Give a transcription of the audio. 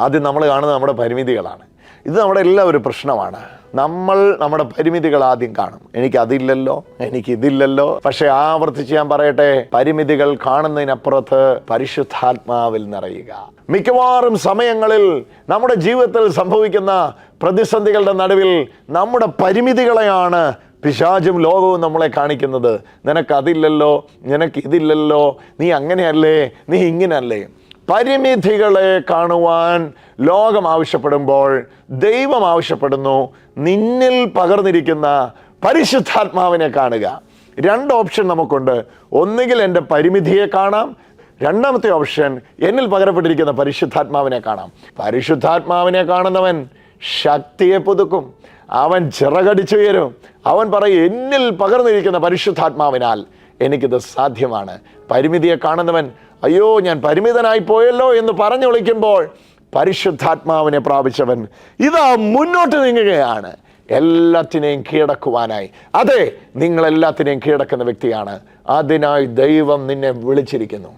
ആദ്യം നമ്മൾ കാണുന്നത് നമ്മുടെ പരിമിതികളാണ്. ഇത് നമ്മുടെ എല്ലാവരും പ്രശ്നമാണ്. നമ്മൾ നമ്മുടെ പരിമിതികൾ ആദ്യം കാണും. എനിക്കതില്ലല്ലോ, എനിക്കിതില്ലല്ലോ. പക്ഷെ ആവർത്തിച്ച് ഞാൻ പറയട്ടെ, പരിമിതികൾ കാണുന്നതിനപ്പുറത്ത് പരിശുദ്ധാത്മാവിൽ നിറയുക. മിക്കവാറും സമയങ്ങളിൽ നമ്മുടെ ജീവിതത്തിൽ സംഭവിക്കുന്ന പ്രതിസന്ധികളുടെ നടുവിൽ നമ്മുടെ പരിമിതികളെയാണ് പിശാചും ലോകവും നമ്മളെ കാണിക്കുന്നത്. നിനക്കതില്ലല്ലോ, നിനക്കിതില്ലല്ലോ, നീ അങ്ങനെയല്ലേ, നീ ഇങ്ങനെയല്ലേ. പരിമിതികളെ കാണുവാൻ ലോകം ആവശ്യപ്പെടുമ്പോൾ ദൈവം ആവശ്യപ്പെടുന്നു, നിന്നിൽ പകർന്നിരിക്കുന്ന പരിശുദ്ധാത്മാവിനെ കാണുക. 2 ഓപ്ഷൻ നമുക്കുണ്ട്. ഒന്നുകിൽ എൻ്റെ പരിമിതിയെ കാണാം, രണ്ടാമത്തെ ഓപ്ഷൻ എന്നിൽ പകരപ്പെട്ടിരിക്കുന്ന പരിശുദ്ധാത്മാവിനെ കാണാം. പരിശുദ്ധാത്മാവിനെ കാണുന്നവൻ ശക്തിയെ പുതുക്കും, അവൻ ചിറകടിച്ചുയരും. അവൻ പറയും, എന്നിൽ പകർന്നിരിക്കുന്ന പരിശുദ്ധാത്മാവിനാൽ എനിക്കിത് സാധ്യമാണ്. പരിമിതിയെ കാണുന്നവൻ, അയ്യോ ഞാൻ പരിമിതനായി പോയല്ലോ എന്ന് പറഞ്ഞു വിളിക്കുമ്പോൾ പരിശുദ്ധാത്മാവിനെ പ്രാപിച്ചവൻ ഇതാ മുന്നോട്ട് നീങ്ങുകയാണ് എല്ലാത്തിനെയും കീഴടക്കുവാനായി. അതെ, നിങ്ങൾ എല്ലാത്തിനെയും കീഴടക്കുന്ന വ്യക്തിയാണ്. അതിനായി ദൈവം നിന്നെ വിളിച്ചിരിക്കുന്നു.